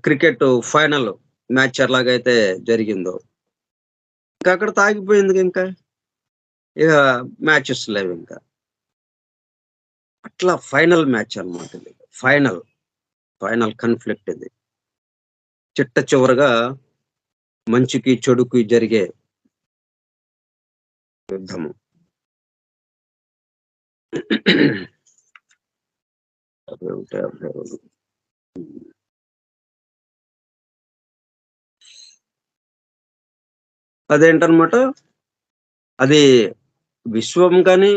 క్రికెట్ ఫైనల్ మ్యాచ్ ఎలాగైతే జరిగిందో ఇంకా అక్కడ తాగిపోయింది, ఇంకా ఇక మ్యాచెస్ లేవు ఇంకా. అట్లా ఫైనల్ మ్యాచ్ అనమాట ఇది. ఫైనల్ కాన్ఫ్లిక్ట్ ఇది. చిట్ట చివరగా మంచికి చెడుకి జరిగే యుద్ధము. అదేంటనమాట, అది విశ్వం కానీ,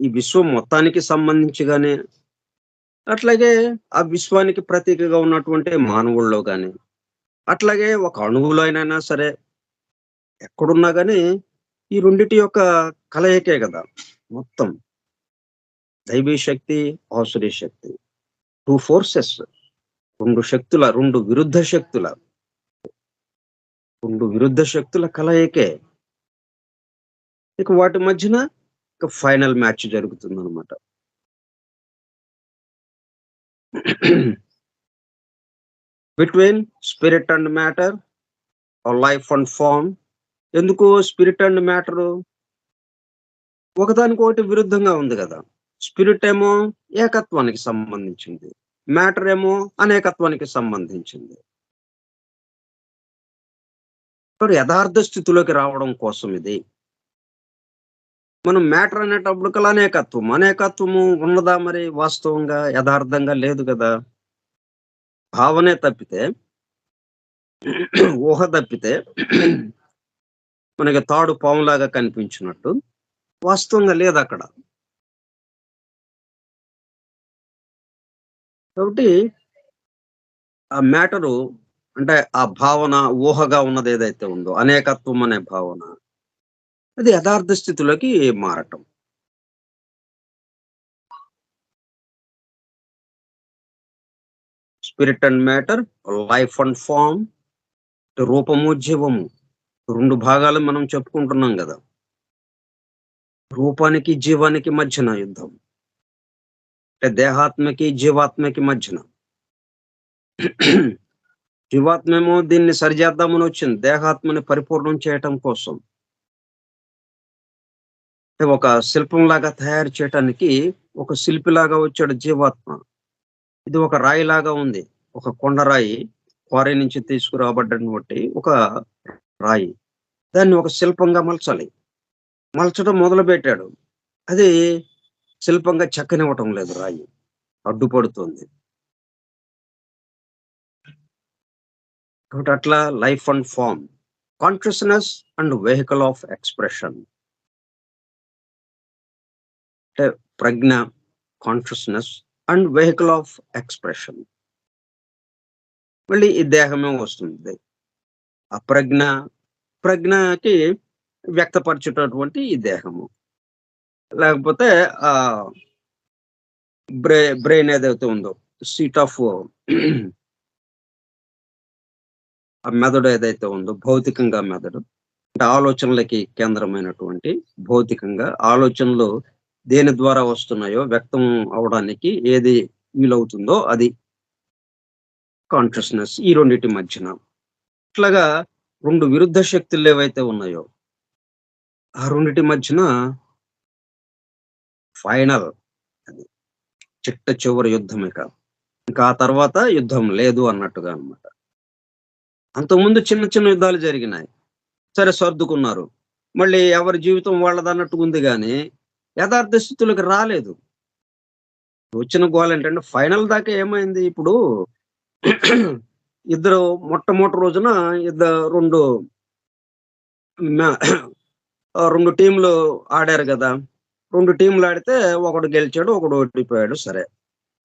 ఈ విశ్వం మొత్తానికి సంబంధించి కానీ, అట్లాగే ఆ విశ్వానికి ప్రతీకగా ఉన్నటువంటి మానవుల్లో కానీ, అట్లాగే ఒక అణువులో అయినా సరే ఎక్కడున్నా కానీ ఈ రెండిటి యొక్క కలయికే కదా మొత్తం. దైవీ శక్తి, ఆసురీ శక్తి, టూ ఫోర్సెస్, రెండు శక్తుల, రెండు విరుద్ధ శక్తుల కలయికే. ఇక వాటి మధ్యన ఇక ఫైనల్ మ్యాచ్ జరుగుతుంది అనమాట. Between spirit and matter, life and form. ఎందుకు స్పిరిట్ అండ్ మ్యాటరు ఒకదానికొకటి విరుద్ధంగా ఉంది కదా. స్పిరిట్ ఏమో ఏకత్వానికి సంబంధించింది, మ్యాటర్ ఏమో అనేకత్వానికి సంబంధించింది. యథార్థ స్థితిలోకి రావడం కోసం ఇది. మనం మ్యాటర్ అనేటప్పుడు అనేకత్వము ఉన్నదా మరి? వాస్తవంగా యథార్థంగా లేదు కదా. భావనే తప్పితే, ఊహ తప్పితే మనకి తాడు పాములాగా కనిపించినట్టు వాస్తవంగా లేదు అక్కడ. కాబట్టి ఆ మ్యాటరు అంటే ఆ భావన, ఊహగా ఉన్నది ఏదైతే ఉందో అనేకత్వం అనే భావన, అది యథార్థ స్థితిలోకి మారటం. Spirit and matter, life and form, రూపము జీవము, రెండు భాగాలు మనం చెప్పుకుంటున్నాం కదా. రూపానికి జీవానికి మధ్యన యుద్ధం, అంటే దేహాత్మకి జీవాత్మకి మధ్యన. జీవాత్మేమో దీన్ని సరిచేద్దామని వచ్చింది, దేహాత్మని పరిపూర్ణం చేయటం కోసం. ఒక శిల్పంలాగా తయారు చేయటానికి ఒక శిల్పిలాగా వచ్చాడు జీవాత్మ. ఇది ఒక రాయిలాగా ఉంది, ఒక కొండరాయి, క్వారీ నుంచి తీసుకురాబడ్డటువంటి ఒక రాయి. దాన్ని ఒక శిల్పంగా మలచడం మొదలు పెట్టాడు. అది శిల్పంగా చెక్కనివ్వటం లేదు, రాయి అడ్డుపడుతుంది. కాబట్టి అట్లా life and form, consciousness and vehicle of expression. అంటే ప్రజ్ఞ, consciousness and vehicle of expression. మళ్ళీ ఈ దేహమే వస్తుంది. ఆ ప్రజ్ఞకి వ్యక్తపరచేటటువంటి ఈ దేహము, లేకపోతే బ్రెయిన్ ఏదైతే ఉందో, సీట్ ఆఫ్ ఆ మెదడు ఏదైతే ఉందో, భౌతికంగా మెదడు అంటే ఆలోచనలకి కేంద్రమైనటువంటి భౌతికంగా ఆలోచనలు దేని ద్వారా వస్తున్నాయో వ్యక్తం అవడానికి ఏది వీలవుతుందో అది కాన్షియస్‌నెస్. ఈ రెండిటి మధ్యన. ఇట్లాగా 2 విరుద్ధ శక్తులు ఏవైతే ఉన్నాయో, ఆ రెండిటి మధ్యన ఫైనల్ అది. చిట్ట చివరి యుద్ధం ఇక. ఇంకా ఆ తర్వాత యుద్ధం లేదు అన్నట్టుగా అన్నమాట. అంతకుముందు చిన్న చిన్న యుద్ధాలు జరిగినాయి. సరే సర్దుకున్నారు. మళ్ళీ ఎవరి జీవితం వాళ్ళదన్నట్టుగా ఉంది గానీ, యథార్థ స్థితిలోకి రాలేదు. వచ్చిన గోలేంటంటే ఫైనల్ దాకా ఏమైంది ఇప్పుడు ఇద్దరు మొట్టమొదటి రోజున 2 మ్యా 2 టీమ్‌లు ఆడారు గదా! 2 టీమ్‌లు ఆడితే ఒకడు గెలిచాడు, ఒకడు ఓడిపోయాడు సరే.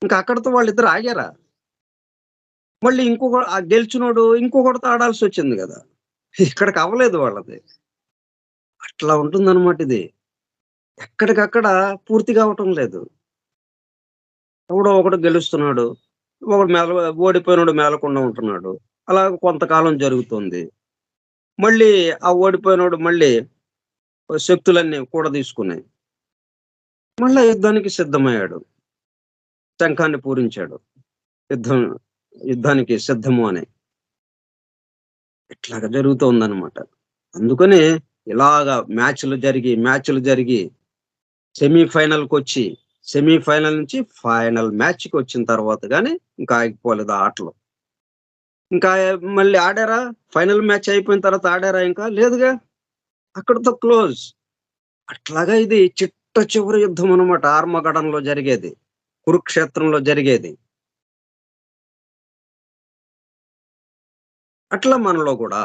ఇంక అక్కడితో వాళ్ళిద్దరు ఆగారా? మళ్ళీ ఆ గెలిచినోడు ఇంకొకడితో ఆడాల్సొచ్చింది గదా! ఇక్కడికి అవ్వలేదు వాళ్ళది. అట్లా ఉంటుందనమాట ఇది. ఎక్కడికక్కడ పూర్తి కావటం లేదు. ఎవడో ఒకడు గెలుస్తున్నాడు. ఒకడు ఓడిపోయినోడు మేలకుండా ఉంటున్నాడు. అలా కొంతకాలం జరుగుతుంది. మళ్ళీ ఆ ఓడిపోయినోడు మళ్ళీ శక్తులన్నీ కూడదీసుకొని మళ్ళా యుద్ధానికి సిద్ధమయ్యాడు. శంఖాన్ని పూరించాడు. యుద్ధం యుద్ధానికి సిద్ధము అని. ఇట్లాగ జరుగుతోందనమాట. అందుకనే ఇలాగా మ్యాచ్‌లు జరిగి సెమీ ఫైనల్ నుంచి ఫైనల్ మ్యాచ్‌కొచ్చిన తర్వాత గాని ఇంకా ఆగిపోలేదు ఆ ఆటలు. ఇంకా మళ్ళీ ఆడారా? ఫైనల్ మ్యాచ్ అయిపోయిన తర్వాత ఆడారా ఇంకా? లేదుగా. అక్కడితో క్లోజ్. అట్లాగా ఇది చిట్ట చివరి యుద్ధం అనమాట. ఆర్మగడన్‌లో జరిగేది. కురుక్షేత్రంలో జరిగేది. అట్లా మనలో గూడా.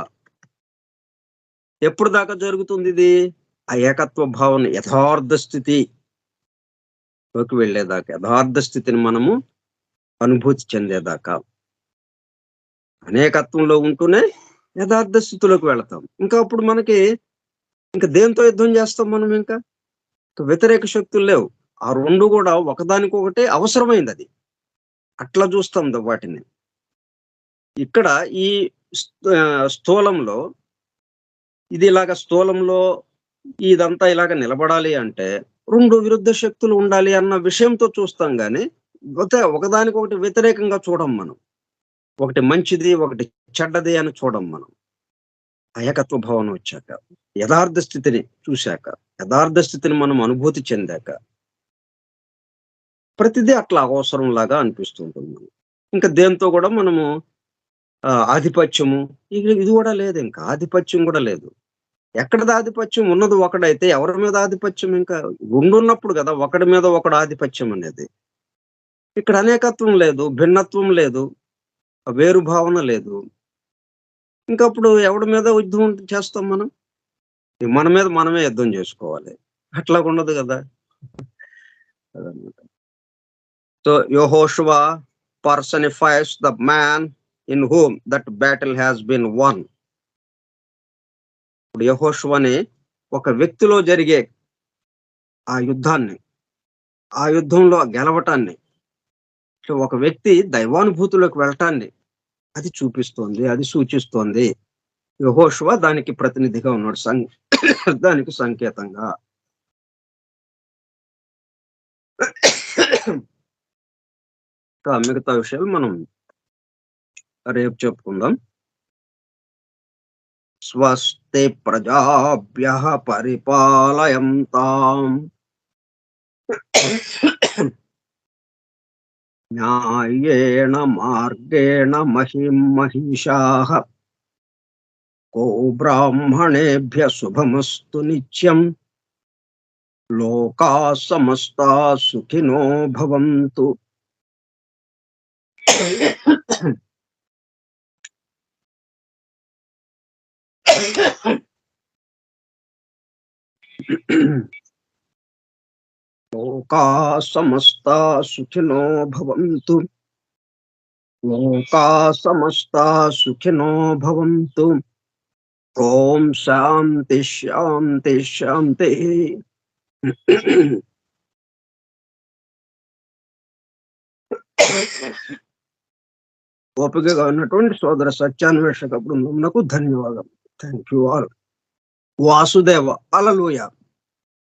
ఎప్పటిదాకా జరుగుతుందిది? ఆ ఏకత్వ భావన యథార్థ స్థితిలోకి వెళ్ళేదాకా. యథార్థ స్థితిని మనము అనుభూతి చెందేదాకా. అనేకత్వంలో ఉంటూనే యథార్థ స్థితిలోకి వెళతాం. ఇంకా అప్పుడు మనకి ఇంక దేనితో యుద్ధం చేస్తాం మనం ఇంకా? వ్యతిరేక శక్తులు లేవు. ఆ 2 గూడా ఒకదానికొకటి అవసరమైందది. అట్లా చూస్తాం వాటిని. ఇక్కడ ఈ స్థూలంలో ఇది ఇలాగ స్థూలంలో ఇదంతా ఇలాగ నిలబడాలి అంటే 2 విరుద్ధ శక్తులు ఉండాలి అన్న విషయంతో చూస్తాం గానీ, ఒకదానికొకటి వ్యతిరేకంగా చూడం మనం. ఒకటి మంచిది, ఒకటి చెడ్డది అని చూడం మనం. ఆ ఏకత్వ భావన వచ్చాక. యథార్థ స్థితిని చూశాక, యథార్థ స్థితిని మనం అనుభూతి చెందాక, ప్రతిదీ అట్లా అవసరంలాగా అనిపిస్తూ ఉంటుంది మనకి. ఇంకా దేనితో గూడా మనము ఆధిపత్యము ఇది గూడా లేదింక. ఆధిపత్యం గూడా లేదు. ఎక్కడిది ఆధిపత్యం? ఉన్నది ఒకడైతే ఎవరి మీద ఆధిపత్యం ఇంకా? రెండున్నప్పుడు గదా! ఒకడి మీద ఒకడు ఆధిపత్యం అనేది. ఇక్కడ అనేకత్వం లేదు, భిన్నత్వం లేదు, వేరు భావన లేదు. ఇంకప్పుడు ఎవడి మీద యుద్ధం చేస్తాం మనం? మన మీద మనమే యుద్ధం జేసుకోవాలి. అట్లాగుండదు గదా! అదనమాట. సో, యెహోషువ personifies the man in whom that battle has been won. ఇప్పుడు యెహోషువని ఒక వ్యక్తిలో జరిగే ఆ యుద్ధాన్ని, ఆ యుద్ధంలో గెలవటాన్ని, సో ఒక వ్యక్తి దైవానుభూతిలోకి వెళ్ళటాన్ని అది చూపిస్తోంది. అది సూచిస్తోంది. యెహోషువ దానికి ప్రతినిధిగా ఉన్నాడు. దానికి సంకేతంగా. ఇంకా మిగతా విషయాలు మనం రేపు చెప్పుకుందాం. స్వస్తి ప్రజాభ్యః పరిపాలయంతాం న్యాయేణ మార్గేణ మహిషాః గోబ్రాహ్మణేభ్యः శుభమస్తు నిత్యం. లోకాः సమస్తాः సుఖినో భవంతు. లోకాः సమస్తాः సుఖినో భవంతు. లోకాः సమస్తాः సుఖినో భవంతు. ఓం శాంతి శాంతి శాంతిః. ఓపికగా ఉన్నటువంటి సోదర సత్యాన్వేషక బృందమునకు ధన్యవాదాలు. Thank you all. Vasudeva. Hallelujah.